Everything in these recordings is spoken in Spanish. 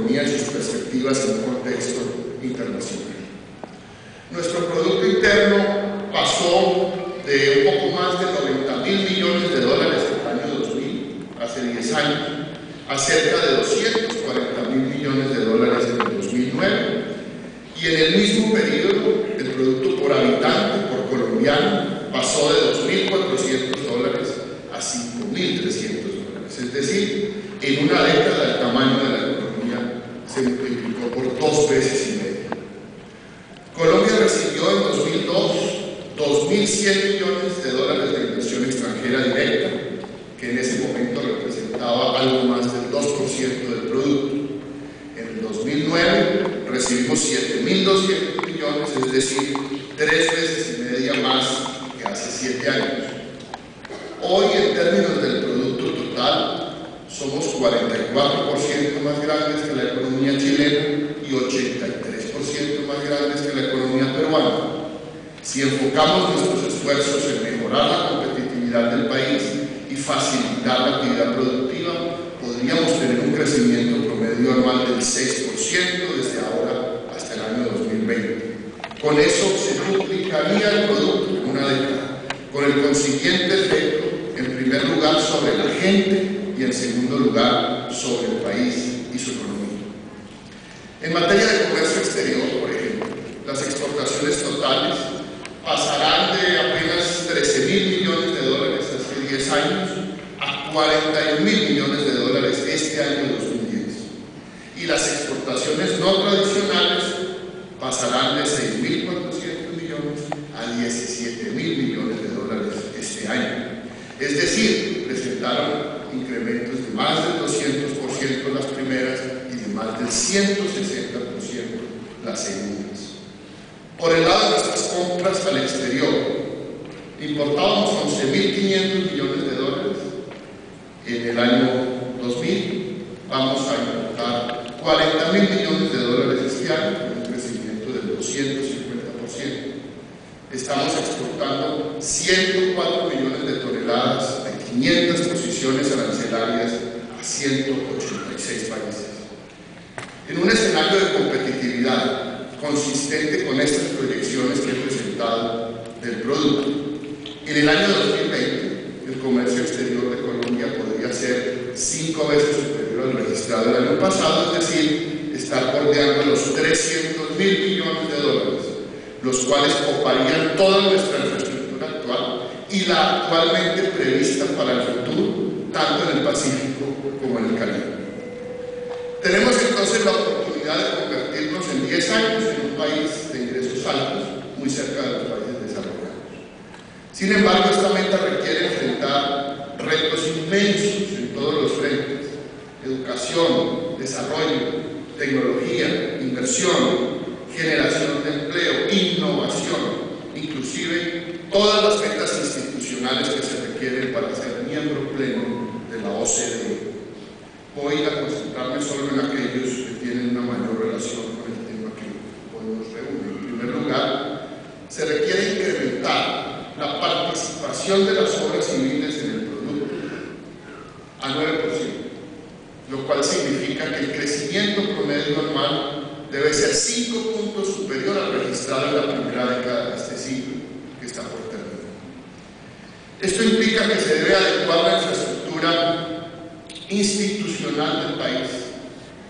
economía y sus perspectivas en un contexto internacional. Nuestro Producto Interno pasó de un poco más de 90.000 millones de dólares en el año 2000, hace 10 años, a cerca de 240.000 millones de dólares en el 2009, y en el mismo periodo el producto por habitante, por colombiano, pasó de 2.400 dólares a 5.300 dólares. Es decir, en una década el tamaño de la economía se multiplicó por 2 veces y media. Colombia recibió en 2002 2.100 millones de dólares de inversión extranjera directa, que en ese momento representaba algo más del 2% del producto. En el 2009 recibimos 7.200 millones, es decir, 3 veces y media más que hace 7 años. Hoy, en términos del producto total, somos 44% más grandes que la economía chilena y 83% más grandes que la economía peruana. Si enfocamos nuestros esfuerzos en mejorar la competitividad del país y facilitar la actividad productiva, podríamos tener un crecimiento promedio anual del 6% desde ahora hasta el año 2020. Con eso se duplicaría el producto en una década, con el consiguiente efecto, en primer lugar, sobre la gente y en segundo lugar, sobre el país y su economía. En materia de comercio exterior, por ejemplo, las exportaciones totales pasarán de apenas 13.000 millones de dólares hace 10 años a 41.000 millones de dólares este año 2010. Y las exportaciones no tradicionales pasarán de 6.400 millones a 17.000 millones de dólares este año. Es decir, presentaron incrementos de más del 200% las primeras y de más del 160% las segundas. Por el lado de nuestras compras al exterior, importábamos 11.500 millones de dólares en el año 2000, vamos a importar 40.000 millones de dólares este año, con un crecimiento del 250%. Estamos exportando 104 millones de toneladas de 500 posiciones arancelarias a 186 países. En un escenario de competitividad consistente con estas proyecciones que he presentado del producto, en el año 2020 el comercio exterior de Colombia podría ser 5 veces superior al registrado el año pasado, es decir, estar bordeando los 300.000 millones de dólares, los cuales coparían toda nuestra infraestructura actual y la actualmente prevista para el futuro, tanto en el Pacífico como en el Caribe. Tenemos entonces la oportunidad de convertirnos en 10 años en un país de ingresos altos, muy cerca de los países desarrollados. Sin embargo, esta meta requiere enfrentar retos inmensos en todos los frentes: educación, desarrollo, tecnología, inversión, generación de empleo, innovación, inclusive todas las metas institucionales que se requieren para ser miembro pleno de la OCDE. Voy a concentrarme solo en aquellos que tienen una mayor relación con el tema que hoy nos reúne. En primer lugar, se requiere incrementar la participación de las obras civiles en el producto a 9%, lo cual significa que el crecimiento promedio anual debe ser 5 puntos superior al registrado en la primera década de este siglo, que está por terminar. Esto implica que se debe adecuar la infraestructura institucional del país,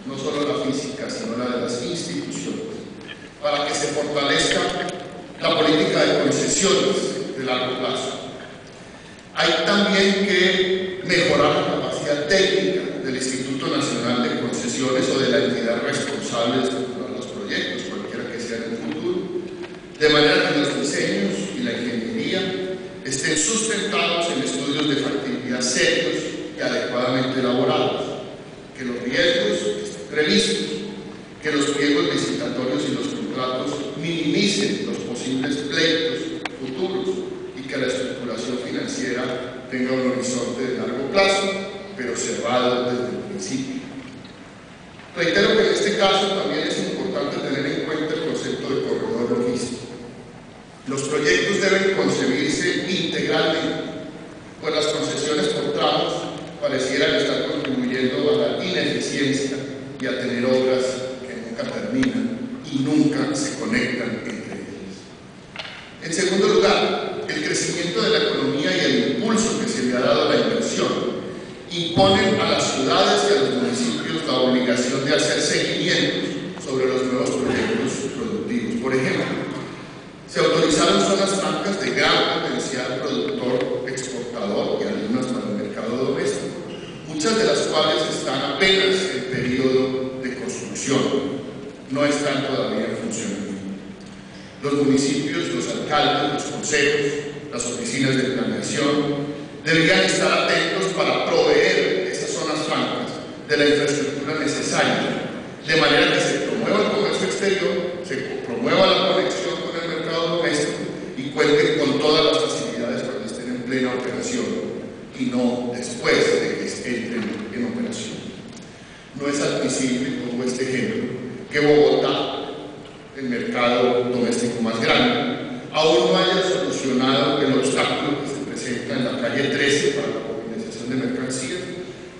no solo la física, sino la de las instituciones, para que se fortalezca la política de concesiones de largo plazo. Hay también que mejorar la capacidad técnica del Instituto Nacional de Concesiones o de la entidad responsable de estructurar los proyectos, cualquiera que sea en el futuro, de manera que los diseños y la ingeniería estén sustentados en estudios de factibilidad serios y adecuadamente elaborados, que los riesgos estén previstos, que los pliegos licitatorios y los contratos minimicen los posibles pleitos futuros y que la estructuración financiera tenga un horizonte de largo plazo, pero cerrado desde el principio. Reitero que en este caso también es importante tener en cuenta el concepto de corredor logístico. Los proyectos deben concebirse integralmente, pues las concesiones por tramos parecieran estar contribuyendo a la ineficiencia y a tener obras que nunca terminan y nunca se conectan entre ellas. En segundo lugar, el crecimiento de la economía y el impulso que se le ha dado a la inversión imponen a las ciudades y a los municipios la obligación de hacer seguimientos sobre los nuevos proyectos productivos. Por ejemplo, se autorizaron zonas francas de gran potencial productor exportador y algunas para el mercado doméstico, muchas de las cuales están apenas en periodo de construcción, no están todavía en funcionamiento. Los municipios, los alcaldes, los consejos, las oficinas de planeación deberían estar atentos para proveer esas zonas francas de la infraestructura necesaria, de manera que se promueva el comercio exterior, se promueva la conexión con el mercado doméstico y cuenten con todas las facilidades cuando estén en plena operación y no después de que entren en operación. No es admisible, como este ejemplo, que Bogotá, el mercado doméstico más grande, aún no haya solucionado el obstáculo que se presenta en la calle 13 para la movilización de mercancías,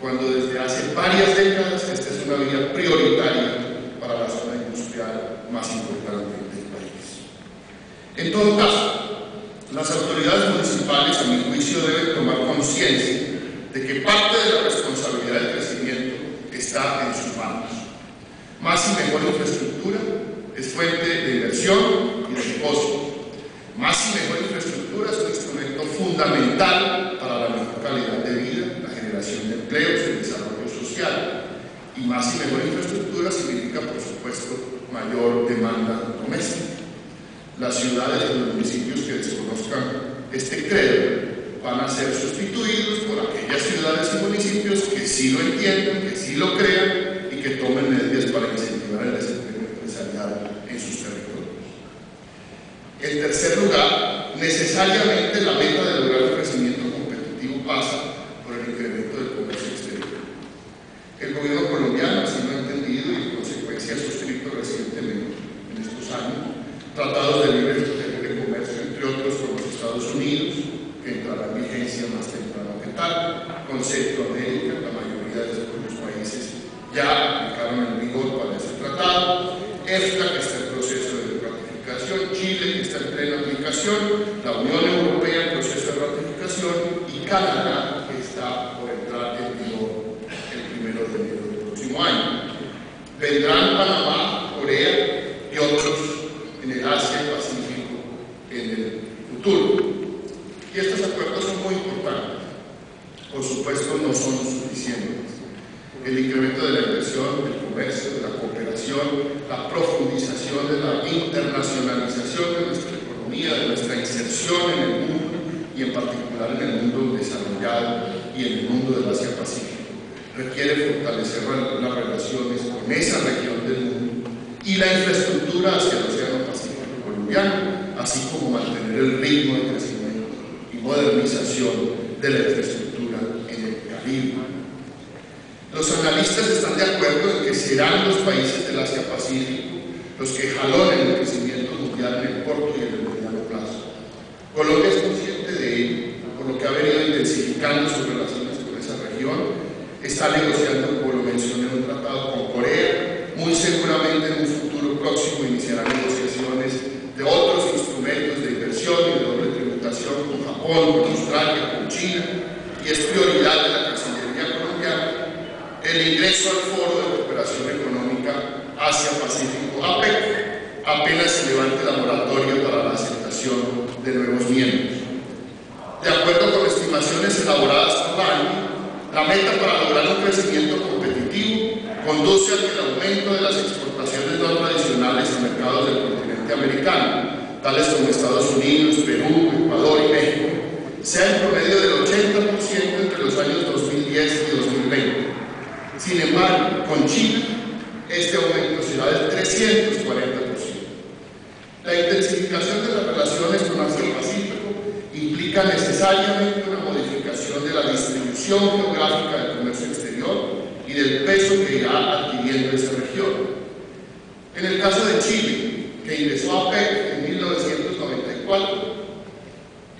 cuando desde hace varias décadas esta es una vía prioritaria para la zona industrial más importante del país. En todo caso, las autoridades municipales, a mi juicio, deben tomar conciencia de que parte de la responsabilidad del crecimiento está en sus manos. Más y mejor infraestructura es fuente de inversión y de negocio. Más y mejor infraestructura es un instrumento fundamental para la mejor calidad de vida, la generación de empleos, el desarrollo social. Y más y mejor infraestructura significa, por supuesto, mayor demanda doméstica. Las ciudades y los municipios que desconozcan este credo van a ser sustituidos por aquellas ciudades y municipios que sí lo entiendan, que sí lo crean y que tomen medidas para incentivar el desempeño empresarial en sus territorios. En tercer lugar, necesariamente la meta de lograr el crecimiento competitivo pasa por el incremento del comercio exterior. El gobierno colombiano así lo ha entendido y en consecuencia ha suscrito recientemente, en estos años, tratados de libre comercio, entre otros con los Estados Unidos, que entrará en vigencia más temprano que tal, con Centroamérica, la mayoría de los países ya aplicaron el vigor para ese tratado, EFTA, que está en proceso de ratificación, Chile, que está en plena aplicación, la Unión Europea en proceso de ratificación y Canadá, que está por entrar en vigor el 1 de enero del próximo año. Vendrán Panamá, Corea y otros en el Asia y Pacífico en el futuro. Y estos acuerdos son muy importantes. Por supuesto, no son suficientes. El incremento de la inversión, del comercio, de la cooperación, la profundización de la internacionalización de nuestra economía, de nuestra inserción en el mundo y en particular en el mundo desarrollado y en el mundo del Asia-Pacífico, requiere fortalecer las relaciones con esa región del mundo y la infraestructura hacia el Océano Pacífico colombiano, así como mantener el ritmo de crecimiento y modernización de la infraestructura en el Caribe. Los analistas están de acuerdo en que serán los países del Asia-Pacífico los que jalonen el crecimiento mundial en el corto y en el mediano plazo. Colombia es consciente de ello, por lo que ha venido intensificando sus relaciones con esa región, está negociando, como lo mencioné, un tratado con Corea, muy seguramente en un futuro próximo iniciará negociaciones de otros instrumentos de inversión y de doble tributación con Japón, con Australia, con China, y es prioridad de la Cancillería colombiana el ingreso al Foro de Cooperación Económica Asia-Pacífico, APEC, apenas se levante la moratoria para la aceptación de nuevos miembros. De acuerdo con estimaciones elaboradas por la ANI, la meta para lograr un crecimiento competitivo conduce a que el aumento de las exportaciones no tradicionales a mercados del continente americano, tales como Estados Unidos, Perú, Ecuador y México, sea en promedio del 80% entre los años 2010 y 2020. Sin embargo, con China, este aumento será del 340%. La intensificación de las relaciones con Asia-Pacífico implica necesariamente una modificación de la distribución geográfica del comercio exterior y del peso que irá adquiriendo esa región. En el caso de Chile, que ingresó a APEC en 1994,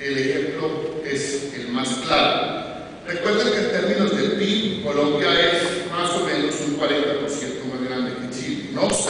el ejemplo es el más claro. Recuerden que en términos del PIB, Colombia es más o menos un 40% No obstante,